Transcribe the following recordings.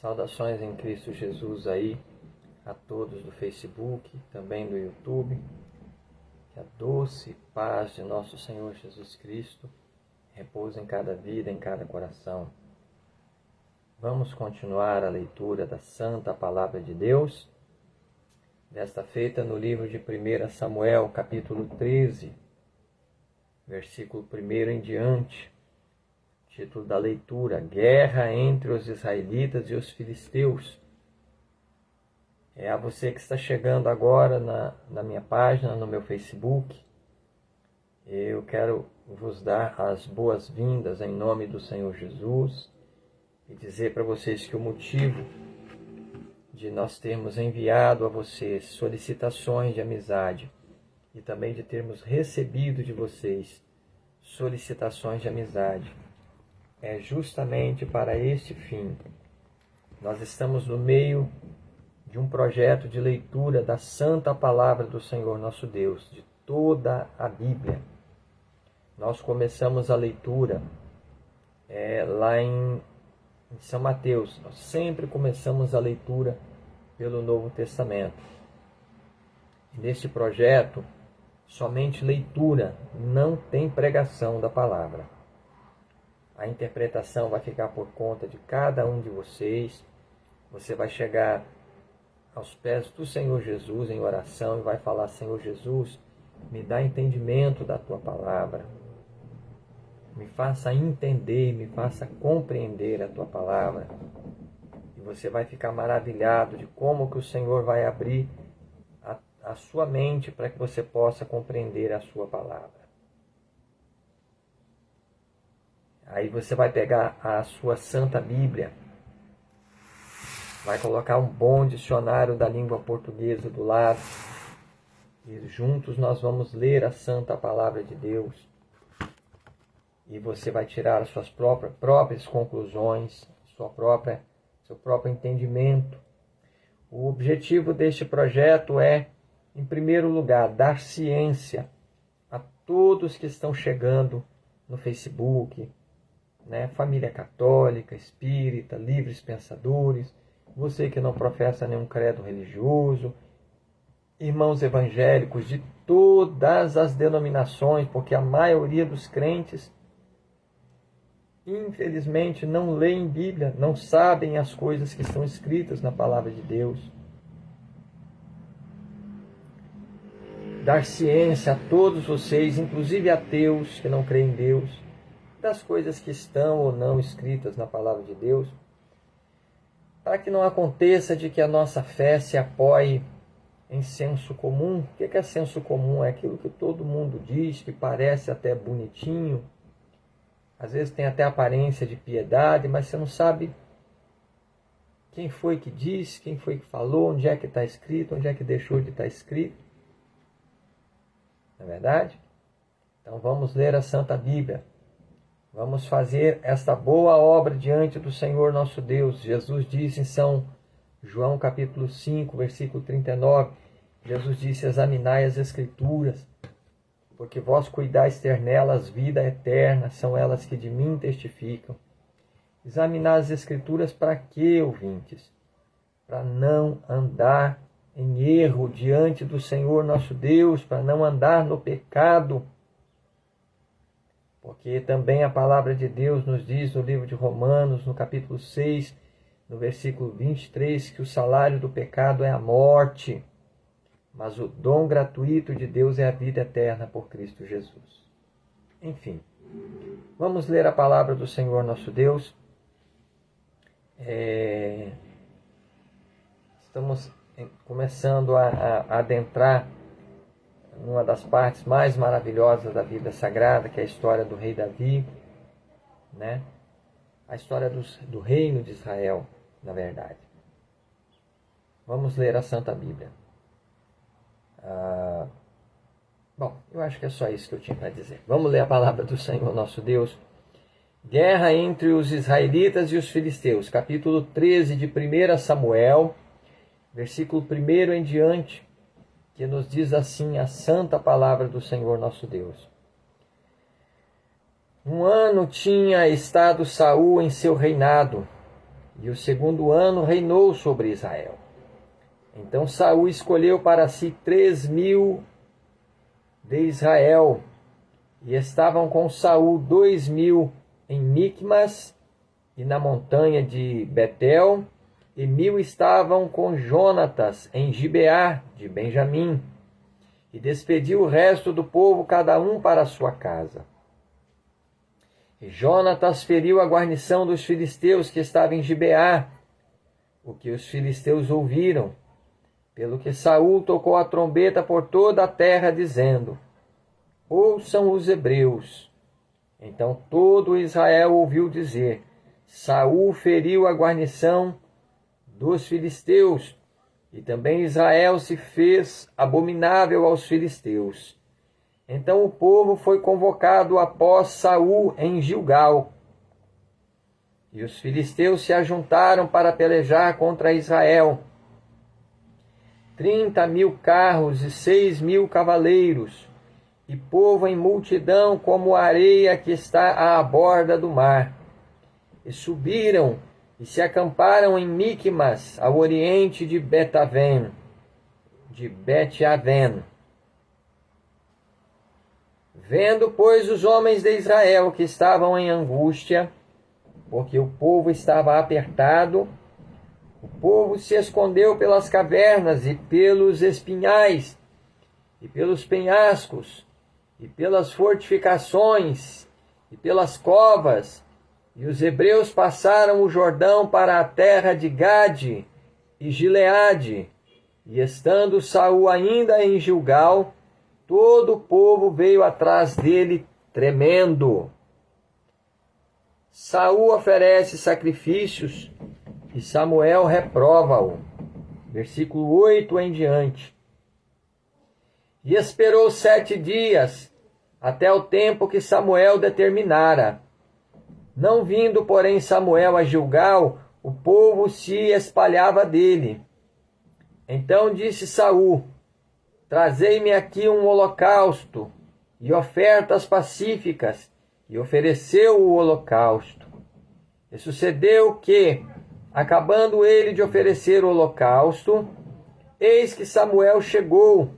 Saudações em Cristo Jesus aí a todos do Facebook, também do YouTube. Que a doce paz de nosso Senhor Jesus Cristo repouse em cada vida, em cada coração. Vamos continuar a leitura da Santa Palavra de Deus, desta feita no livro de 1 Samuel, capítulo 13, versículo 1 em diante. Título da leitura: Guerra entre os israelitas e os filisteus. É a você que está chegando agora na minha página, no meu Facebook. Eu quero vos dar as boas-vindas em nome do Senhor Jesus e dizer para vocês que o motivo de nós termos enviado a vocês solicitações de amizade e também de termos recebido de vocês solicitações de amizade é justamente para este fim. Nós estamos no meio de um projeto de leitura da Santa Palavra do Senhor nosso Deus, de toda a Bíblia. Nós começamos a leitura lá em São Mateus. Nós sempre começamos a leitura pelo Novo Testamento. E neste projeto, somente leitura, não tem pregação da palavra. A interpretação vai ficar por conta de cada um de vocês. Você vai chegar aos pés do Senhor Jesus em oração e vai falar: Senhor Jesus, me dá entendimento da tua palavra. Me faça entender, me faça compreender a tua palavra. E você vai ficar maravilhado de como que o Senhor vai abrir a sua mente para que você possa compreender a sua palavra. Aí você vai pegar a sua Santa Bíblia, vai colocar um bom dicionário da língua portuguesa do lado e juntos nós vamos ler a Santa Palavra de Deus. E você vai tirar as suas próprias conclusões, seu próprio entendimento. O objetivo deste projeto é, em primeiro lugar, dar ciência a todos que estão chegando no Facebook, família católica, espírita, livres pensadores, você que não professa nenhum credo religioso, irmãos evangélicos de todas as denominações, porque a maioria dos crentes, infelizmente, não leem Bíblia, não sabem as coisas que estão escritas na Palavra de Deus. Dar ciência a todos vocês, inclusive ateus que não creem em Deus, das coisas que estão ou não escritas na Palavra de Deus, para que não aconteça de que a nossa fé se apoie em senso comum. O que é senso comum? É aquilo que todo mundo diz, que parece até bonitinho, às vezes tem até aparência de piedade, mas você não sabe quem foi que disse, quem foi que falou, onde é que está escrito, onde é que deixou de estar escrito. Não é verdade? Então vamos ler a Santa Bíblia. Vamos fazer esta boa obra diante do Senhor nosso Deus. Jesus disse em São João capítulo 5, versículo 39, Jesus disse: examinai as Escrituras, porque vós cuidais ter nelas vida eterna, são elas que de mim testificam. Examinar as Escrituras para quê, ouvintes? Para não andar em erro diante do Senhor nosso Deus, para não andar no pecado. Porque também a palavra de Deus nos diz no livro de Romanos, no capítulo 6, no versículo 23, que o salário do pecado é a morte, mas o dom gratuito de Deus é a vida eterna por Cristo Jesus. Enfim, vamos ler a palavra do Senhor nosso Deus. Estamos começando a adentrar numa das partes mais maravilhosas da Bíblia Sagrada, que é a história do rei Davi, a história do reino de Israel, na verdade. Vamos ler a Santa Bíblia. Bom, eu acho que é só isso que eu tinha para dizer. Vamos ler a palavra do Senhor nosso Deus. Guerra entre os israelitas e os filisteus, capítulo 13 de 1 Samuel, versículo 1 em diante, que nos diz assim a santa palavra do Senhor nosso Deus. Um ano tinha estado Saul em seu reinado, e o 2º ano reinou sobre Israel. Então Saul escolheu para si 3.000 de Israel, e estavam com Saul 2.000 em Micmas e na montanha de Betel, e 1.000 estavam com Jonatas em Gibeá de Benjamim, e despediu o resto do povo, cada um para a sua casa. E Jonatas feriu a guarnição dos filisteus que estava em Gibeá, o que os filisteus ouviram, pelo que Saul tocou a trombeta por toda a terra, dizendo: ouçam os hebreus. Então todo Israel ouviu dizer: Saul feriu a guarnição dos filisteus, e também Israel se fez abominável aos filisteus. Então o povo foi convocado após Saul em Gilgal, e os filisteus se ajuntaram para pelejar contra Israel. 30.000 carros e 6.000 cavaleiros, e povo em multidão como a areia que está à borda do mar. E subiram e se acamparam em Micmas, ao oriente de Bet-Aven. Vendo, pois, os homens de Israel que estavam em angústia, porque o povo estava apertado, o povo se escondeu pelas cavernas e pelos espinhais, e pelos penhascos, e pelas fortificações, e pelas covas, e os hebreus passaram o Jordão para a terra de Gade e Gileade, e estando Saul ainda em Gilgal, todo o povo veio atrás dele tremendo. Saul oferece sacrifícios e Samuel reprova-o. Versículo 8 em diante. E esperou 7 dias, até o tempo que Samuel determinara. Não vindo, porém, Samuel a Gilgal, o povo se espalhava dele. Então disse Saul: trazei-me aqui um holocausto e ofertas pacíficas, e ofereceu o holocausto. E sucedeu que, acabando ele de oferecer o holocausto, eis que Samuel chegou,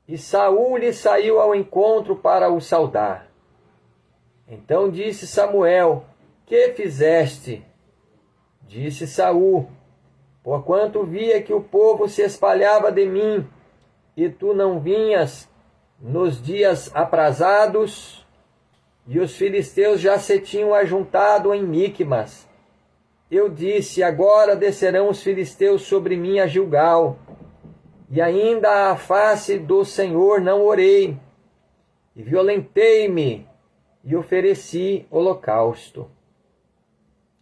e Saul lhe saiu ao encontro para o saudar. Então disse Samuel: que fizeste? Disse Saul: porquanto via que o povo se espalhava de mim, e tu não vinhas nos dias aprazados, e os filisteus já se tinham ajuntado em Micmas. Eu disse: agora descerão os filisteus sobre mim a Gilgal, e ainda à face do Senhor não orei, e violentei-me, e ofereci holocausto.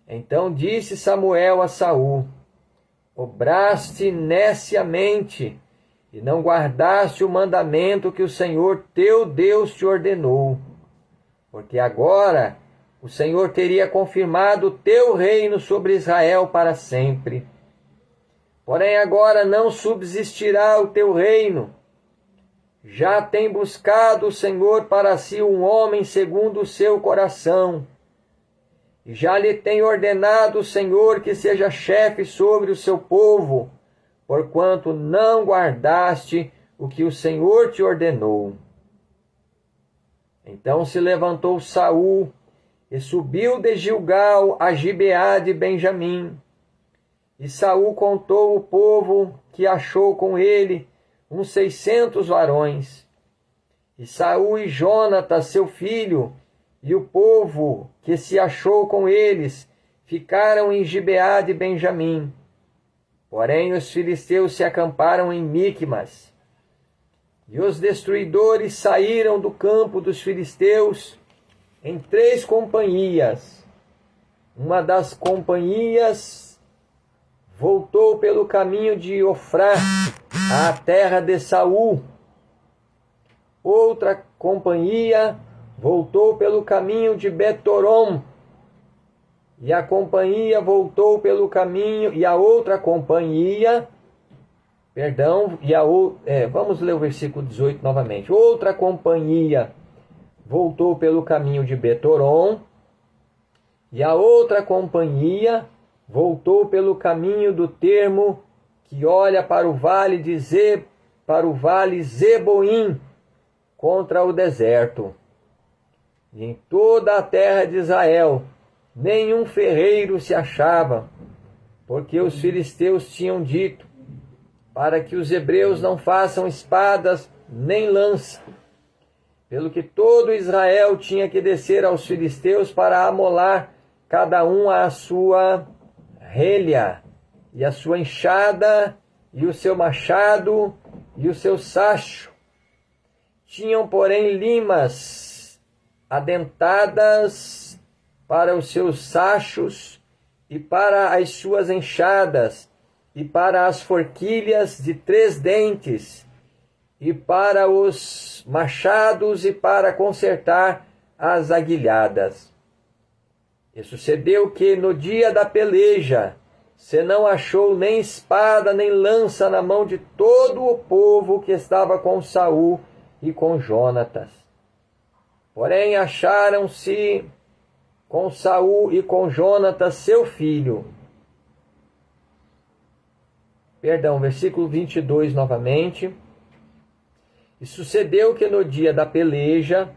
Então disse Samuel a Saul: obraste neciamente, e não guardaste o mandamento que o Senhor teu Deus te ordenou, porque agora o Senhor teria confirmado o teu reino sobre Israel para sempre. Porém agora não subsistirá o teu reino. Já tem buscado o Senhor para si um homem segundo o seu coração, e já lhe tem ordenado o Senhor que seja chefe sobre o seu povo, porquanto não guardaste o que o Senhor te ordenou. Então se levantou Saul e subiu de Gilgal a Gibeá de Benjamim. E Saul contou o povo que achou com ele, uns 600 varões. E Saul e Jonatas, seu filho, e o povo que se achou com eles, ficaram em Gibeá de Benjamim. Porém os filisteus se acamparam em Micmas. E os destruidores saíram do campo dos filisteus em 3 companhias. Uma das companhias voltou pelo caminho de Ofrá, à terra de Saul. Outra companhia voltou pelo caminho de Betorom. E a companhia voltou pelo caminho, e a outra companhia, vamos ler o versículo 18 novamente. Outra companhia voltou pelo caminho de Betorom, e a outra companhia voltou pelo caminho do termo que olha para o vale Zeboim, contra o deserto. E em toda a terra de Israel nenhum ferreiro se achava, porque os filisteus tinham dito, para que os hebreus não façam espadas nem lança. Pelo que todo Israel tinha que descer aos filisteus para amolar cada um a sua relha, e a sua enxada, e o seu machado, e o seu sacho. Tinham, porém, limas adentadas para os seus sachos, e para as suas enxadas, e para as forquilhas de 3 dentes, e para os machados, e para consertar as aguilhadas. E sucedeu que, no dia da peleja, se não achou nem espada nem lança na mão de todo o povo que estava com Saul e com Jonatas. Porém acharam-se com Saul e com Jonatas seu filho. Versículo 22 novamente. E sucedeu que no dia da peleja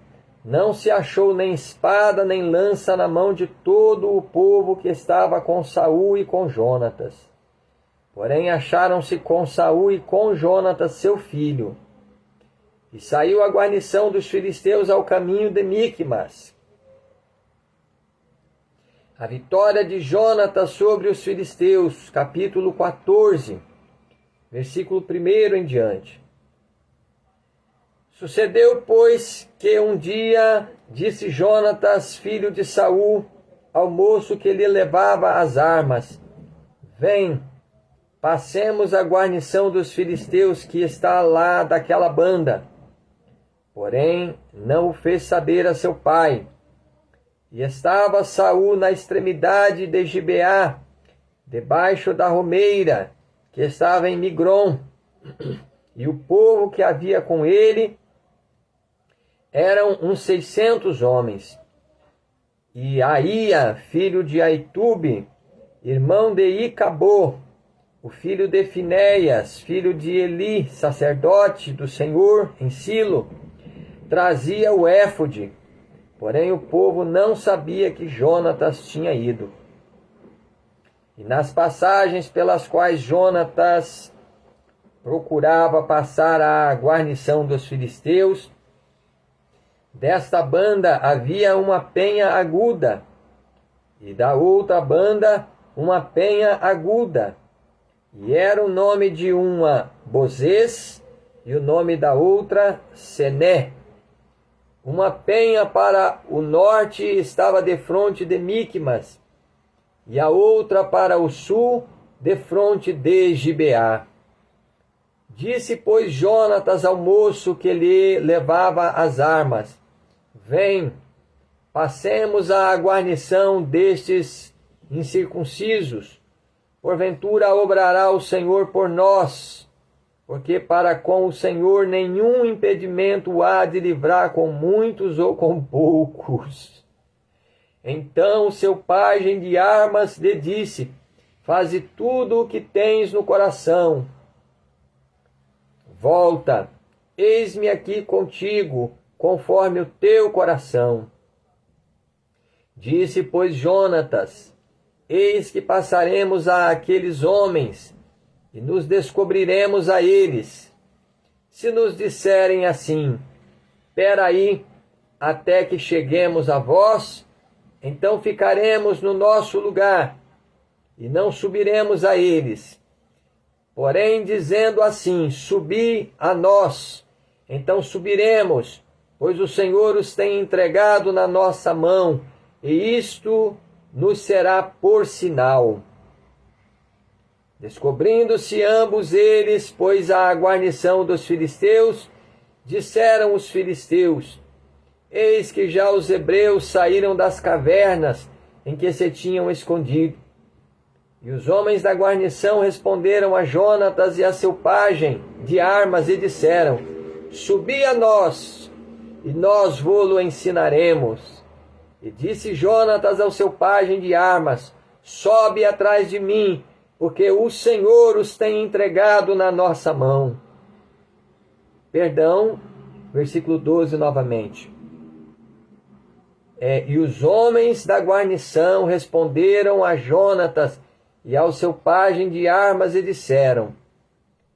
não se achou nem espada nem lança na mão de todo o povo que estava com Saul e com Jonatas. Porém acharam-se com Saul e com Jonatas seu filho. E saiu a guarnição dos filisteus ao caminho de Miqumas. A vitória de Jonatas sobre os filisteus, capítulo 14, versículo 1 em diante. Sucedeu, pois, que um dia disse Jonatas, filho de Saul, ao moço que lhe levava as armas: Vem, passemos a guarnição dos filisteus que está lá daquela banda. Porém, não o fez saber a seu pai. E estava Saul na extremidade de Gibeá, debaixo da romeira, que estava em Migrom. E o povo que havia com ele eram uns 600 homens. E Aía, filho de Aitube, irmão de Icabô, o filho de Finéias, filho de Eli, sacerdote do Senhor em Silo, trazia o éfode. Porém o povo não sabia que Jonatas tinha ido. E nas passagens pelas quais Jonatas procurava passar à guarnição dos filisteus, desta banda havia uma penha aguda, e da outra banda uma penha aguda, e era o nome de uma Bozês, e o nome da outra Sené. Uma penha para o norte estava defronte de Miqumas, e a outra para o sul defronte de Gibeá. Disse, pois, Jonatas ao moço que lhe levava as armas: Vem, passemos à guarnição destes incircuncisos. Porventura obrará o Senhor por nós, porque para com o Senhor nenhum impedimento há de livrar com muitos ou com poucos. Então seu pajem de armas lhe disse: Faze tudo o que tens no coração. Volta, eis-me aqui contigo, conforme o teu coração. Disse, pois, Jonatas: Eis que passaremos a aqueles homens, e nos descobriremos a eles. Se nos disserem assim: Espera aí, até que cheguemos a vós, então ficaremos no nosso lugar, e não subiremos a eles. Porém, dizendo assim: Subi a nós, então subiremos, pois o Senhor os tem entregado na nossa mão, e isto nos será por sinal. Descobrindo-se ambos eles, pois a guarnição dos filisteus, disseram os filisteus: Eis que já os hebreus saíram das cavernas em que se tinham escondido. E os homens da guarnição responderam a Jonatas e a seu pajem de armas e disseram: Subi a nós, e nós vô-lo ensinaremos. E disse Jonatas ao seu pajem de armas: sobe atrás de mim, porque o Senhor os tem entregado na nossa mão. Perdão, versículo 12 novamente. E os homens da guarnição responderam a Jonatas e ao seu pajem de armas e disseram: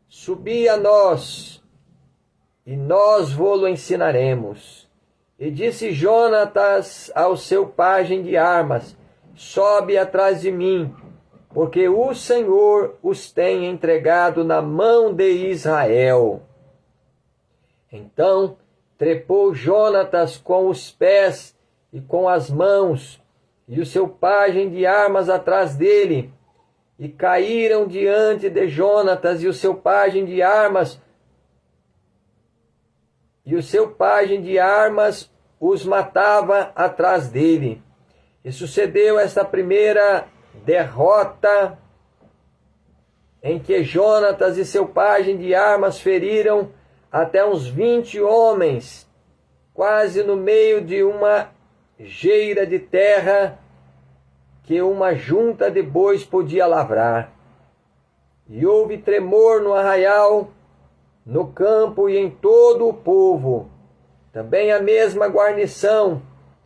subi a nós, e nós vô-lo ensinaremos. E disse Jonatas ao seu pajem de armas: sobe atrás de mim, porque o Senhor os tem entregado na mão de Israel. Então trepou Jonatas com os pés e com as mãos, e o seu pajem de armas atrás dele, e caíram diante de Jonatas, e o seu pajem de armas os matava atrás dele. E sucedeu esta primeira derrota, em que Jonatas e seu pajem de armas feriram até uns 20 homens, quase no meio de uma geira de terra que uma junta de bois podia lavrar. E houve tremor no arraial, no campo e em todo o povo. Também a mesma guarnição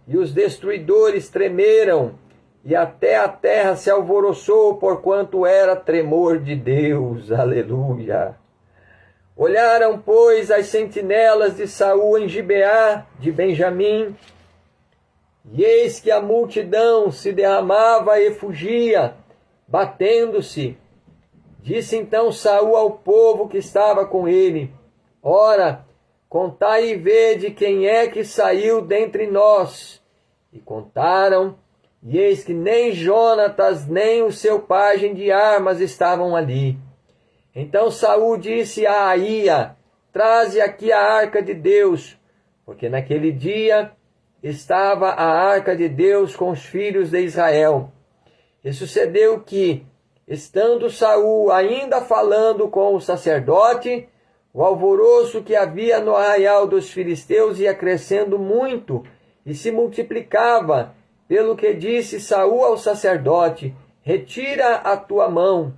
e os destruidores tremeram, e até a terra se alvoroçou, porquanto era tremor de Deus. Aleluia! Olharam, pois, as sentinelas de Saul em Gibeá de Benjamim, e eis que a multidão se derramava e fugia, batendo-se. Disse então Saul ao povo que estava com ele: ora, contai e vede quem é que saiu dentre nós. E contaram, e eis que nem Jonatas, nem o seu pajem de armas estavam ali. Então Saul disse a Aía: traze aqui a arca de Deus, porque naquele dia estava a arca de Deus com os filhos de Israel. E sucedeu que, estando Saul ainda falando com o sacerdote, o alvoroço que havia no arraial dos filisteus ia crescendo muito e se multiplicava, pelo que disse Saul ao sacerdote: retira a tua mão.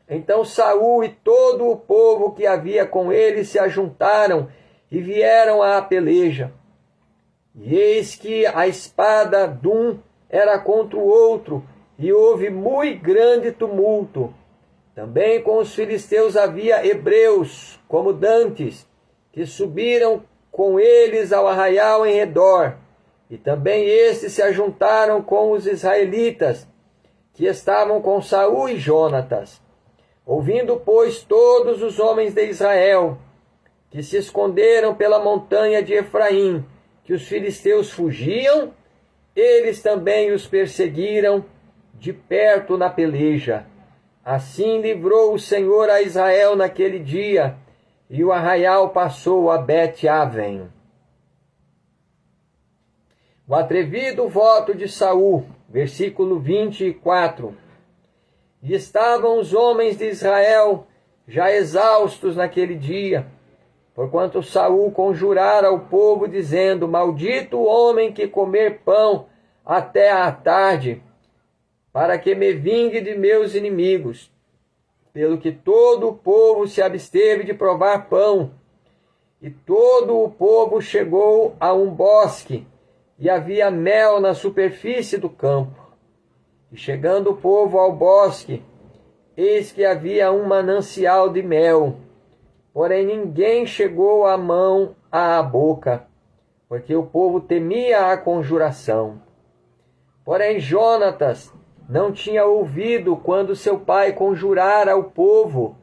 Então Saul e todo o povo que havia com ele se ajuntaram e vieram à peleja. E eis que a espada de um era contra o outro, e houve muito grande tumulto. Também com os filisteus havia hebreus, como dantes, que subiram com eles ao arraial em redor. E também estes se ajuntaram com os israelitas, que estavam com Saul e Jonatas. Ouvindo, pois, todos os homens de Israel, que se esconderam pela montanha de Efraim, que os filisteus fugiam, eles também os perseguiram de perto na peleja. Assim livrou o Senhor a Israel naquele dia, e o arraial passou a Bet-Aven. O atrevido voto de Saul, versículo 24. E estavam os homens de Israel já exaustos naquele dia, porquanto Saul conjurara ao povo, dizendo: maldito o homem que comer pão até à tarde, para que me vingue de meus inimigos. Pelo que todo o povo se absteve de provar pão. E todo o povo chegou a um bosque, e havia mel na superfície do campo. E chegando o povo ao bosque, eis que havia um manancial de mel. Porém ninguém chegou a mão à boca, porque o povo temia a conjuração. Porém Jonatas não tinha ouvido quando seu pai conjurara ao povo,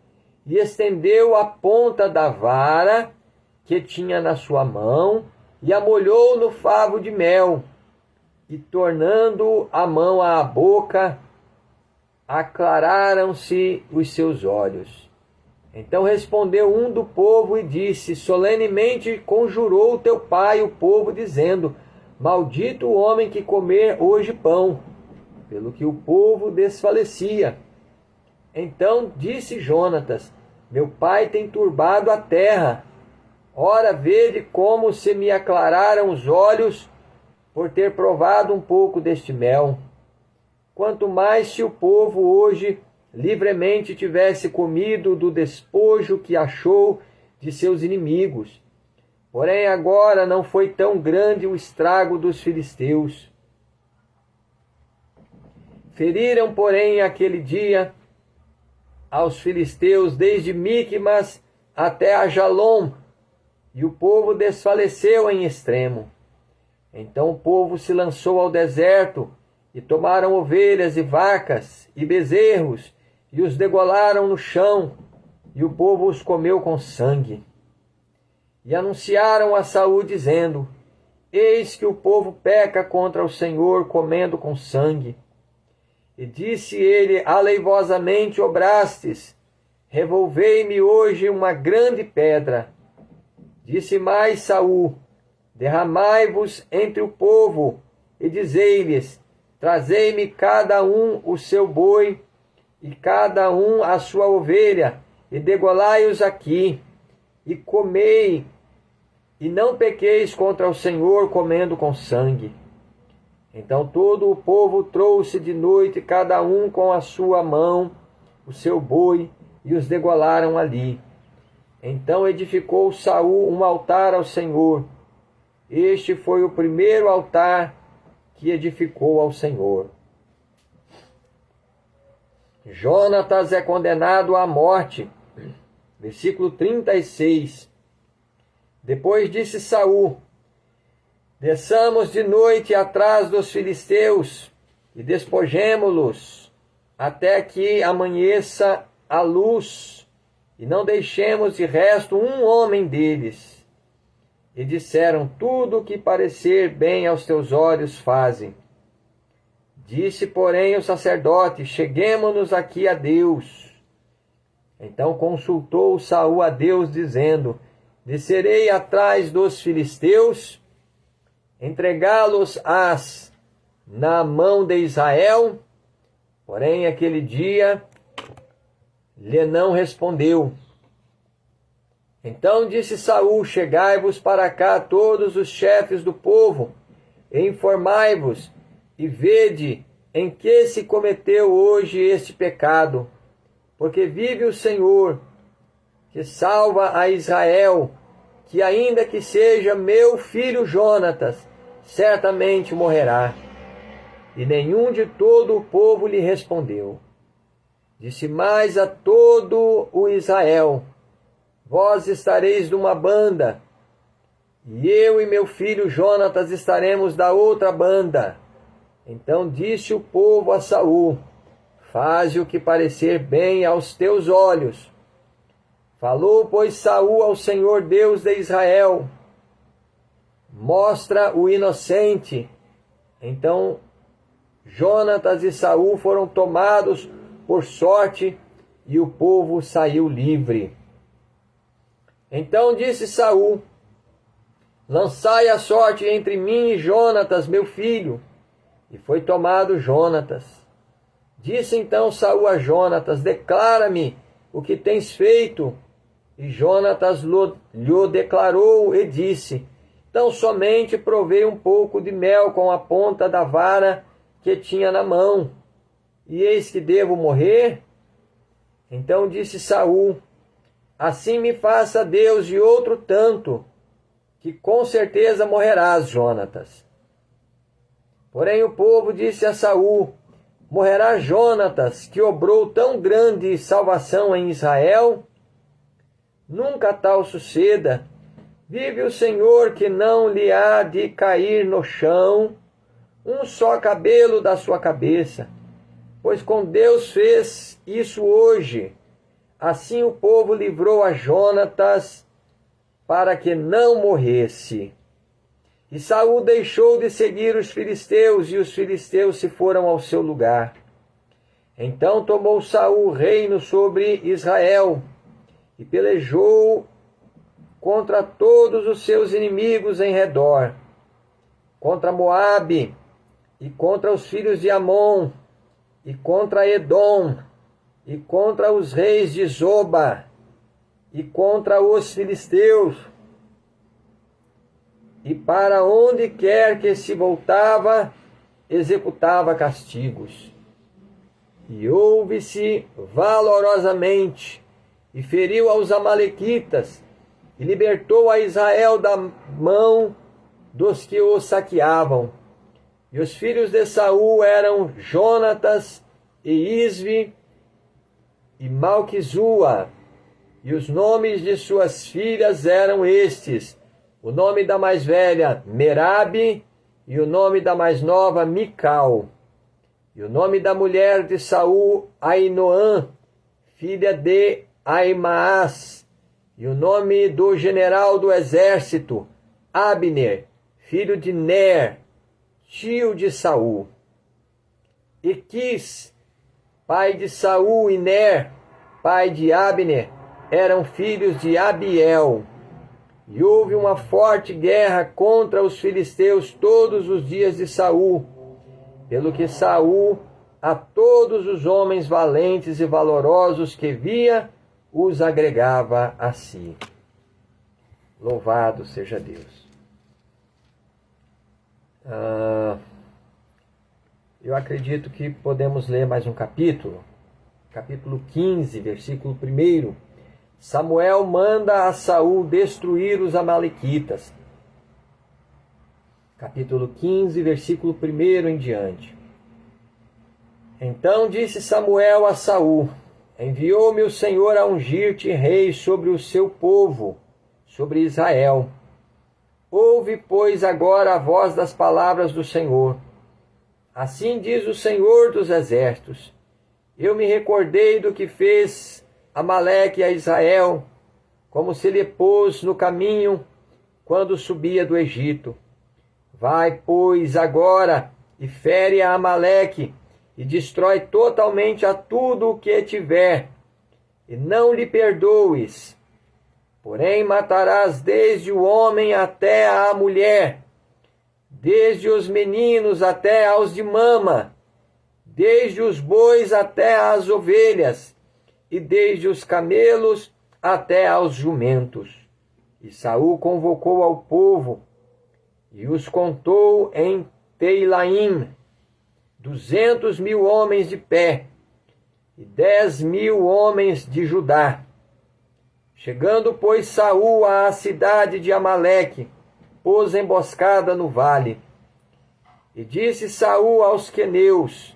e estendeu a ponta da vara que tinha na sua mão, e a molhou no favo de mel, e tornando a mão à boca, aclararam-se os seus olhos. Então respondeu um do povo e disse: solenemente conjurou teu pai o povo, dizendo: maldito o homem que comer hoje pão. Pelo que o povo desfalecia. Então disse Jonatas: meu pai tem turbado a terra. Ora, vede como se me aclararam os olhos por ter provado um pouco deste mel. quanto mais se o povo hoje livremente tivesse comido do despojo que achou de seus inimigos. Porém, agora não foi tão grande o estrago dos filisteus. Feriram, porém, aquele dia aos filisteus desde Miqumas até Ajalon, e o povo desfaleceu em extremo. Então o povo se lançou ao deserto, e tomaram ovelhas e vacas e bezerros, e os degolaram no chão, e o povo os comeu com sangue. E anunciaram a Saul, dizendo: Eis que o povo peca contra o Senhor, comendo com sangue. E disse ele: Aleivosamente obrastes, revolvei-me hoje uma grande pedra. Disse mais Saul: Derramai-vos entre o povo, e dizei-lhes: Trazei-me cada um o seu boi, e cada um a sua ovelha, e degolai-os aqui, e comei, e não pequeis contra o Senhor comendo com sangue. Então todo o povo trouxe de noite, cada um com a sua mão, o seu boi, e os degolaram ali. Então edificou Saul um altar ao Senhor. Este foi o primeiro altar que edificou ao Senhor. Jonatas é condenado à morte. Versículo 36. Depois disse Saul: Desçamos de noite atrás dos filisteus e despojemo-los até que amanheça a luz, e não deixemos de resto um homem deles. E disseram: Tudo o que parecer bem aos teus olhos fazem. Disse, porém, o sacerdote: Cheguemo-nos aqui a Deus. Então consultou Saul a Deus, dizendo: Descerei atrás dos filisteus, entregá-los-ás na mão de Israel? Porém, aquele dia lhe não respondeu. Então disse Saul: Chegai-vos para cá todos os chefes do povo, e informai-vos, e vede em que se cometeu hoje este pecado. Porque vive o Senhor, que salva a Israel, que ainda que seja meu filho Jonatas, certamente morrerá. E nenhum de todo o povo lhe respondeu. Disse mais a todo o Israel: Vós estareis numa banda, e eu e meu filho Jonatas estaremos da outra banda. Então disse o povo a Saul: Faze o que parecer bem aos teus olhos. Falou, pois, Saul ao Senhor Deus de Israel: Mostra o inocente. Então Jonatas e Saul foram tomados por sorte, e o povo saiu livre. Então disse Saul: Lançai a sorte entre mim e Jonatas, meu filho. E foi tomado Jonatas. Disse então Saul a Jonatas: Declara-me o que tens feito. E Jonatas lhe declarou e disse: Tão somente provei um pouco de mel com a ponta da vara que tinha na mão, e eis que devo morrer? Então disse Saul: Assim me faça Deus de outro tanto, que com certeza morrerás, Jonatas. Porém o povo disse a Saul: Morrerá Jonatas, que obrou tão grande salvação em Israel? Nunca tal suceda. Vive o Senhor, que não lhe há de cair no chão um só cabelo da sua cabeça, pois com Deus fez isso hoje. Assim o povo livrou a Jonatas para que não morresse. E Saul deixou de seguir os filisteus, e os filisteus se foram ao seu lugar. Então tomou Saul o reino sobre Israel, e pelejou contra todos os seus inimigos em redor, contra Moabe, e contra os filhos de Amon, e contra Edom, e contra os reis de Zoba, e contra os filisteus. E para onde quer que se voltava, executava castigos. e houve-se valorosamente, e feriu aos amalequitas, e libertou a Israel da mão dos que o saqueavam. E os filhos de Saul eram Jonatas, e Isvi, e Malquizua. E os nomes de suas filhas eram estes: o nome da mais velha, Merabe, e o nome da mais nova, Mical. E o nome da mulher de Saul, Ainoã, filha de Aimaas. E o nome do general do exército, Abner, filho de Ner, tio de Saul. E Quis, pai de Saul, e Ner, pai de Abner, eram filhos de Abiel. E houve uma forte guerra contra os filisteus todos os dias de Saul, pelo que Saul a todos os homens valentes e valorosos que via, os agregava a si. Louvado seja Deus. Eu acredito que podemos ler mais um capítulo. Capítulo 15, versículo 1. Samuel manda a Saul destruir os amalequitas. Capítulo 15, versículo 1 em diante. Então disse Samuel a Saul: enviou-me o Senhor a ungir-te rei sobre o seu povo, sobre Israel. Ouve, pois, agora a voz das palavras do Senhor. Assim diz o Senhor dos exércitos: eu me recordei do que fez Amaleque a Israel, como se lhe pôs no caminho quando subia do Egito. Vai, pois, agora e fere a Amaleque, e destrói totalmente a tudo o que tiver, e não lhe perdoes. Porém matarás desde o homem até a mulher, desde os meninos até aos de mama, desde os bois até as ovelhas, e desde os camelos até aos jumentos. E Saul convocou ao povo, e os contou em Teilaim, 200.000 homens de pé, e 10.000 homens de Judá. Chegando, pois, Saul à cidade de Amaleque, pôs emboscada no vale. E disse Saul aos queneus: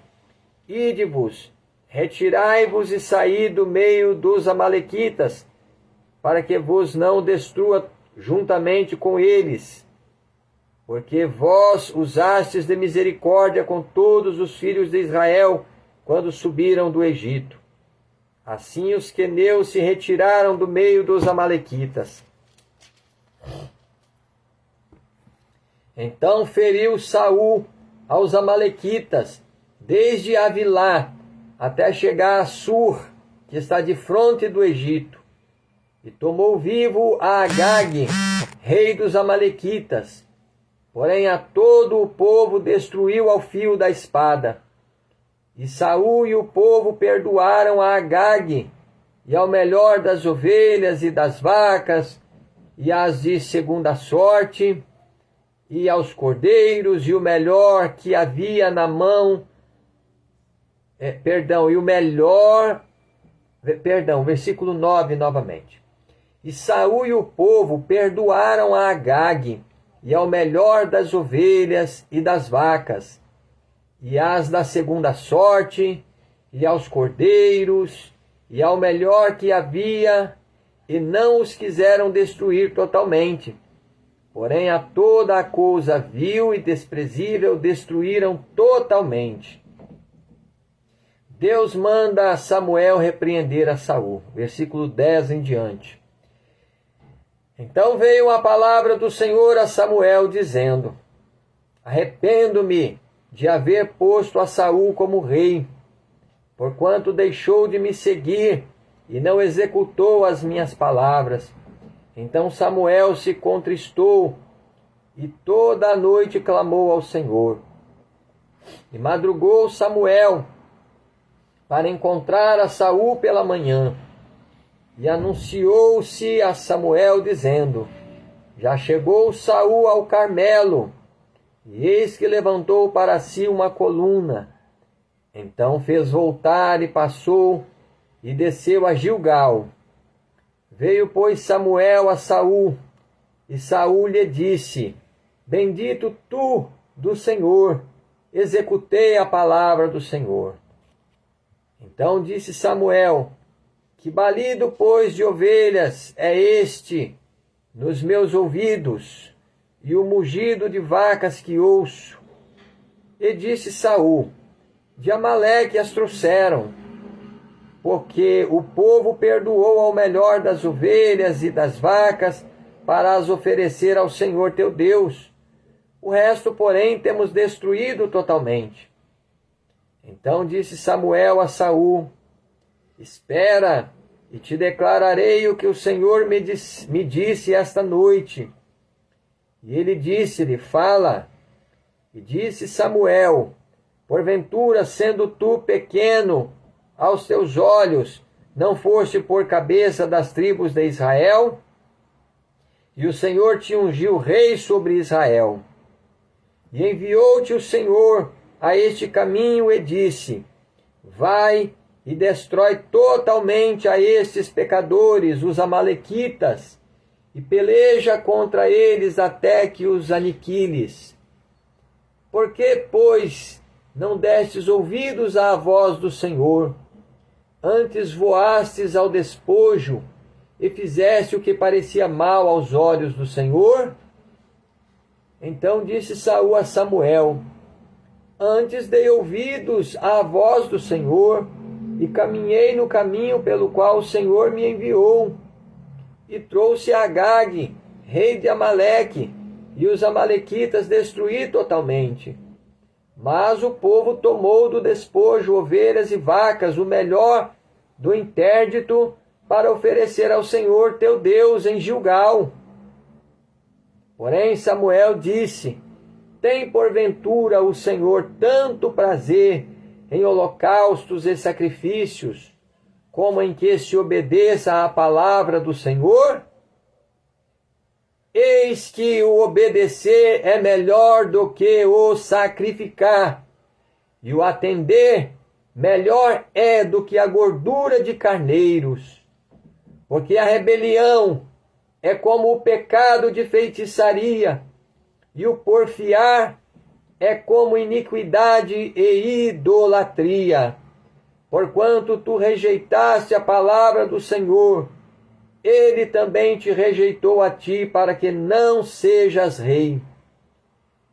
ide-vos, retirai-vos e saí do meio dos amalequitas, para que vos não destrua juntamente com eles. Porque vós usastes de misericórdia com todos os filhos de Israel, quando subiram do Egito. Assim os queneus se retiraram do meio dos amalequitas. Então feriu Saul aos amalequitas, desde Avilá até chegar a Sur, que está de fronte do Egito. E tomou vivo a Agag, rei dos amalequitas. Porém a todo o povo destruiu ao fio da espada. E Saul e o povo perdoaram a Agag, e ao melhor das ovelhas e das vacas, e as de segunda sorte, e aos cordeiros, e o melhor que havia na mão, versículo 9 novamente. E Saul e o povo perdoaram a Agag, e ao melhor das ovelhas e das vacas, e as da segunda sorte, e aos cordeiros, e ao melhor que havia, e não os quiseram destruir totalmente. Porém a toda a coisa vil e desprezível destruíram totalmente. Deus manda a Samuel repreender a Saul. Versículo 10 em diante. Então veio a palavra do Senhor a Samuel, dizendo: arrependo-me de haver posto a Saul como rei, porquanto deixou de me seguir e não executou as minhas palavras. Então Samuel se contristou e toda a noite clamou ao Senhor. E madrugou Samuel para encontrar a Saul pela manhã. E anunciou-se a Samuel, dizendo: já chegou Saul ao Carmelo, e eis que levantou para si uma coluna. Então fez voltar e passou e desceu a Gilgal. Veio, pois, Samuel a Saul, e Saul lhe disse: Bendito tu do Senhor, executei a palavra do Senhor. Então disse Samuel: Que balido, pois, de ovelhas é este nos meus ouvidos, e o mugido de vacas que ouço? E disse Saul: De Amaleque as trouxeram, porque o povo perdoou ao melhor das ovelhas e das vacas para as oferecer ao Senhor teu Deus. O resto, porém, temos destruído totalmente. Então disse Samuel a Saul: Espera, e te declararei o que o Senhor me disse esta noite. E ele disse-lhe: Fala. E disse Samuel: Porventura, sendo tu pequeno aos teus olhos, não foste por cabeça das tribos de Israel? E o Senhor te ungiu rei sobre Israel. E enviou-te o Senhor a este caminho e disse: Vai e destrói totalmente a estes pecadores, os amalequitas, e peleja contra eles até que os aniquiles. Por que, pois, não destes ouvidos à voz do Senhor? Antes voastes ao despojo e fizeste o que parecia mal aos olhos do Senhor? Então disse Saul a Samuel: Antes dei ouvidos à voz do Senhor e caminhei no caminho pelo qual o Senhor me enviou. E trouxe Agag, rei de Amaleque, e os amalequitas destruí totalmente. Mas o povo tomou do despojo ovelhas e vacas, o melhor do interdito, para oferecer ao Senhor teu Deus em Gilgal. Porém Samuel disse: Tem porventura o Senhor tanto prazer em holocaustos e sacrifícios, como em que se obedeça à palavra do Senhor? Eis que o obedecer é melhor do que o sacrificar, e o atender melhor é do que a gordura de carneiros. Porque a rebelião é como o pecado de feitiçaria, e o porfiar é como iniquidade e idolatria. Porquanto tu rejeitaste a palavra do Senhor, ele também te rejeitou a ti, para que não sejas rei.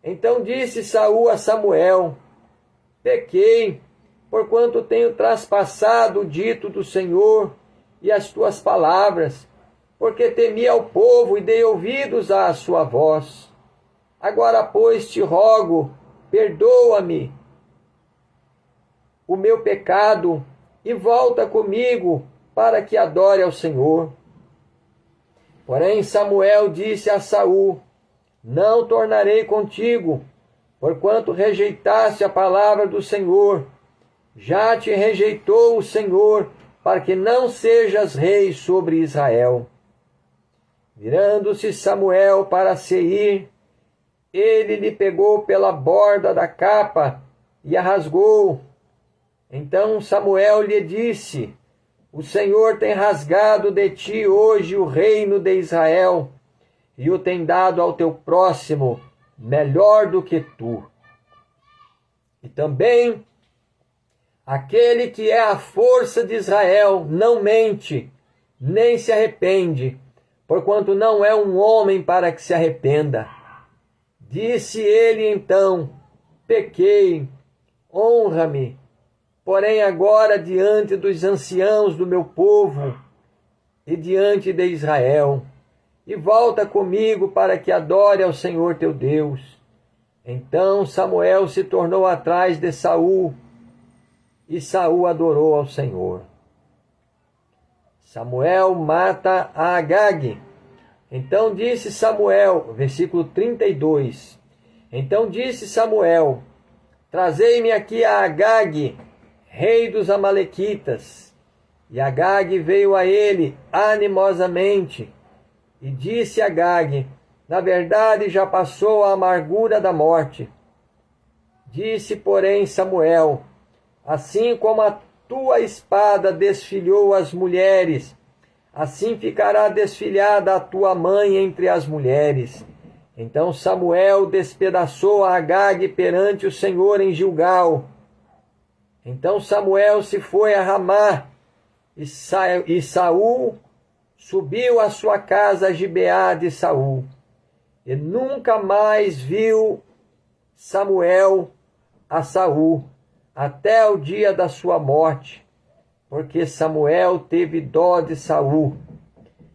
Então disse Saul a Samuel: Pequei, porquanto tenho traspassado o dito do Senhor e as tuas palavras, porque temi ao povo e dei ouvidos à sua voz. Agora, pois, te rogo, perdoa-me o meu pecado e volta comigo para que adore ao Senhor. Porém Samuel disse a Saul: Não tornarei contigo, porquanto rejeitaste a palavra do Senhor. Já te rejeitou o Senhor, para que não sejas rei sobre Israel. Virando-se Samuel para Seir, ele lhe pegou pela borda da capa e a rasgou. Então Samuel lhe disse: O Senhor tem rasgado de ti hoje o reino de Israel, e o tem dado ao teu próximo, melhor do que tu. E também aquele que é a força de Israel não mente, nem se arrepende, porquanto não é um homem para que se arrependa. Disse ele então: Pequei, honra-me, porém agora diante dos anciãos do meu povo e diante de Israel, e volta comigo para que adore ao Senhor teu Deus. Então Samuel se tornou atrás de Saul, e Saul adorou ao Senhor. Samuel mata a Agag. Então disse Samuel, versículo 32, então disse Samuel: Trazei-me aqui a Agag, rei dos amalequitas. E Agag veio a ele animosamente, e disse a Agag: Na verdade já passou a amargura da morte. Disse, porém, Samuel: Assim como a tua espada desfilhou as mulheres, assim ficará desfilhada a tua mãe entre as mulheres. Então Samuel despedaçou a Agag perante o Senhor em Gilgal. Então Samuel se foi a Ramá, e Saul subiu à sua casa a Gibeá de Saul. E nunca mais viu Samuel a Saul, até o dia da sua morte, porque Samuel teve dó de Saul.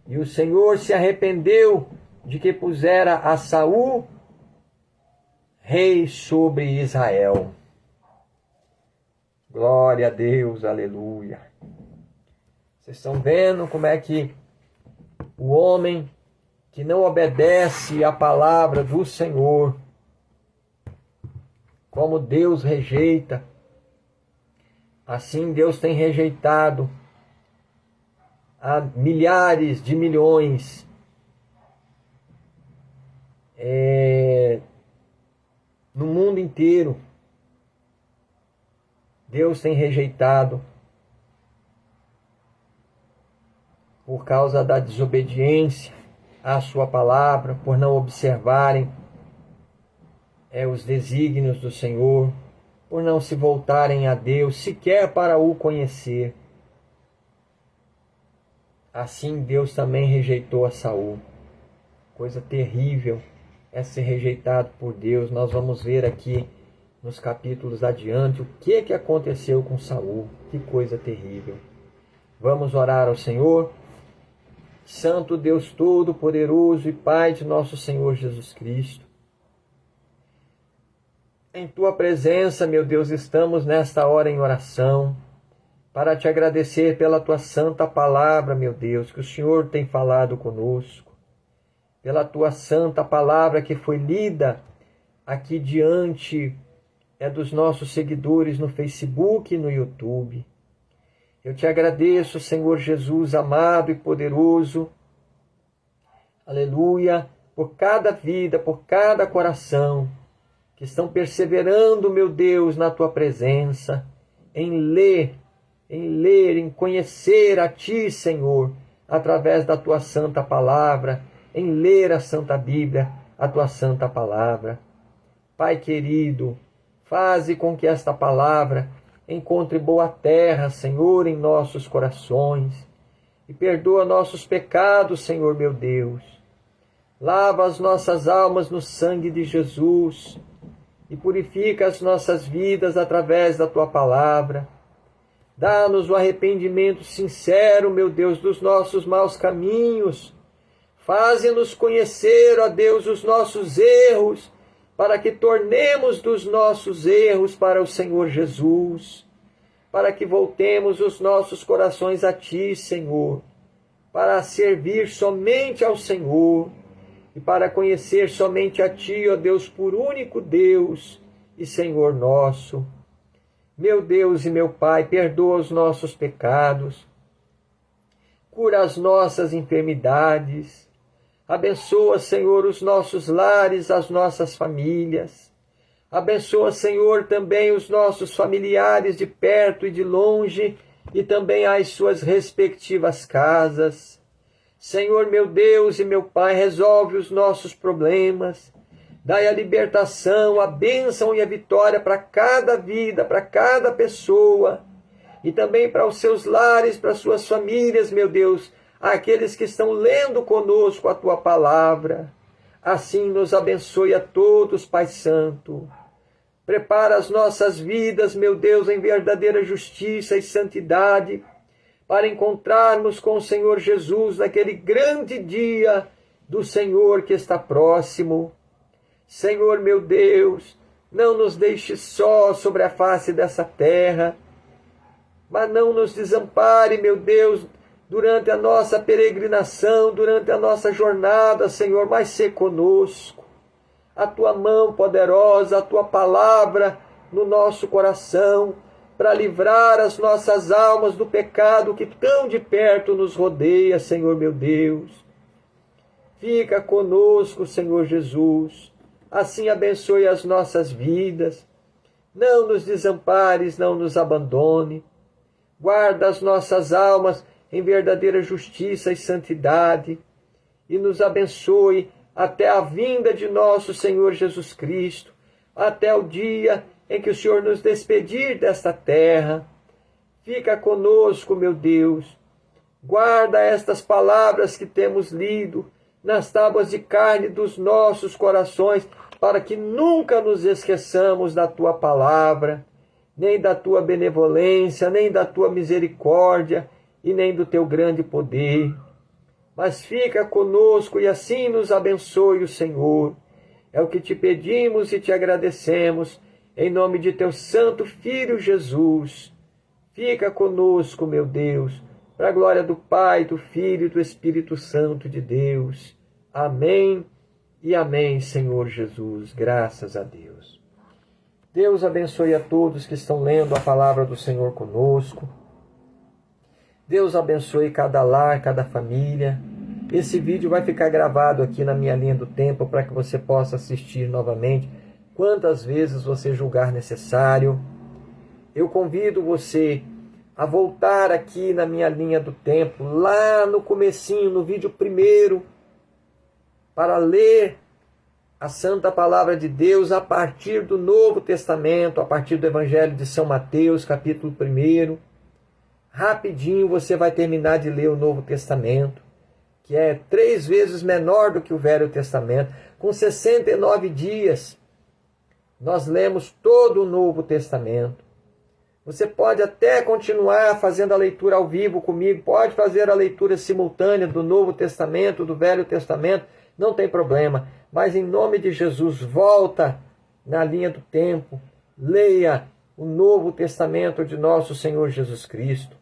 E o Senhor se arrependeu de que pusera a Saul rei sobre Israel. Glória a Deus, aleluia. Vocês estão vendo como é que o homem que não obedece à palavra do Senhor, como Deus rejeita, assim Deus tem rejeitado a milhares de milhões no mundo inteiro. Deus tem rejeitado por causa da desobediência à sua palavra, por não observarem os desígnios do Senhor, por não se voltarem a Deus, sequer para o conhecer. Assim Deus também rejeitou a Saul. Coisa terrível é ser rejeitado por Deus. Nós vamos ver aqui nos capítulos adiante o que aconteceu com Saul. Que coisa terrível. Vamos orar ao Senhor. Santo Deus Todo-Poderoso e Pai de nosso Senhor Jesus Cristo, em Tua presença, meu Deus, estamos nesta hora em oração, para Te agradecer pela Tua santa palavra, meu Deus, que o Senhor tem falado conosco, pela Tua santa palavra que foi lida aqui diante dos nossos seguidores no Facebook e no YouTube. Eu Te agradeço, Senhor Jesus amado e poderoso, aleluia, por cada vida, por cada coração que estão perseverando, meu Deus, na Tua presença, em ler, em conhecer a Ti, Senhor, através da Tua santa palavra, em ler a Santa Bíblia, a Tua santa palavra. Pai querido, faze com que esta palavra encontre boa terra, Senhor, em nossos corações, e perdoa nossos pecados, Senhor meu Deus. Lava as nossas almas no sangue de Jesus e purifica as nossas vidas através da Tua palavra. Dá-nos o arrependimento sincero, meu Deus, dos nossos maus caminhos. Faze-nos conhecer, ó Deus, os nossos erros, para que tornemos dos nossos erros para o Senhor Jesus, para que voltemos os nossos corações a Ti, Senhor, para servir somente ao Senhor e para conhecer somente a Ti, ó Deus, por único Deus e Senhor nosso. Meu Deus e meu Pai, perdoa os nossos pecados, cura as nossas enfermidades, abençoa, Senhor, os nossos lares, as nossas famílias. Abençoa, Senhor, também os nossos familiares de perto e de longe e também as suas respectivas casas. Senhor, meu Deus e meu Pai, resolve os nossos problemas. Dai a libertação, a bênção e a vitória para cada vida, para cada pessoa e também para os seus lares, para as suas famílias, meu Deus, aqueles que estão lendo conosco a Tua palavra. Assim nos abençoe a todos, Pai Santo. Prepara as nossas vidas, meu Deus, em verdadeira justiça e santidade, para encontrarmos com o Senhor Jesus naquele grande dia do Senhor que está próximo. Senhor, meu Deus, não nos deixe só sobre a face dessa terra, mas não nos desampare, meu Deus, durante a nossa peregrinação, durante a nossa jornada, Senhor, mas sê conosco. A Tua mão poderosa, a Tua palavra no nosso coração, para livrar as nossas almas do pecado que tão de perto nos rodeia, Senhor meu Deus. Fica conosco, Senhor Jesus. Assim abençoe as nossas vidas. não nos desampares, não nos abandone. Guarda as nossas almas em verdadeira justiça e santidade e nos abençoe até a vinda de nosso Senhor Jesus Cristo, até o dia em que o Senhor nos despedir desta terra. Fica conosco, meu Deus. Guarda estas palavras que temos lido nas tábuas de carne dos nossos corações, para que nunca nos esqueçamos da tua palavra, nem da tua benevolência, nem da tua misericórdia, e nem do teu grande poder. Mas fica conosco e assim nos abençoe o Senhor. É o que te pedimos e te agradecemos, em nome de teu santo Filho Jesus. Fica conosco, meu Deus, para a glória do Pai, do Filho e do Espírito Santo de Deus. Amém e amém, Senhor Jesus. Graças a Deus. Deus abençoe a todos que estão lendo a palavra do Senhor conosco. Deus abençoe cada lar, cada família. Esse vídeo vai ficar gravado aqui na minha linha do tempo para que você possa assistir novamente quantas vezes você julgar necessário. Eu convido você a voltar aqui na minha linha do tempo, lá no comecinho, no vídeo primeiro, para ler a Santa Palavra de Deus a partir do Novo Testamento, a partir do Evangelho de São Mateus, capítulo 1. Rapidinho você vai terminar de ler o Novo Testamento, que é 3 vezes menor do que o Velho Testamento. Com 69 dias, nós lemos todo o Novo Testamento. Você pode até continuar fazendo a leitura ao vivo comigo, pode fazer a leitura simultânea do Novo Testamento, do Velho Testamento, não tem problema. Mas em nome de Jesus, volta na linha do tempo, leia o Novo Testamento de nosso Senhor Jesus Cristo,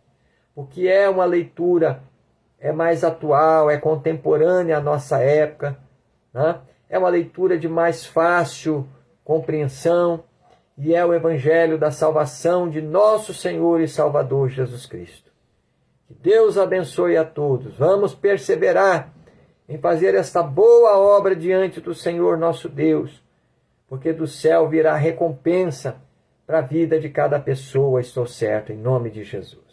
porque é uma leitura, é mais atual, é contemporânea à nossa época, né? É uma leitura de mais fácil compreensão, e é o Evangelho da salvação de nosso Senhor e Salvador Jesus Cristo. Que Deus abençoe a todos. Vamos perseverar em fazer esta boa obra diante do Senhor nosso Deus, porque do céu virá recompensa para a vida de cada pessoa, estou certo, em nome de Jesus.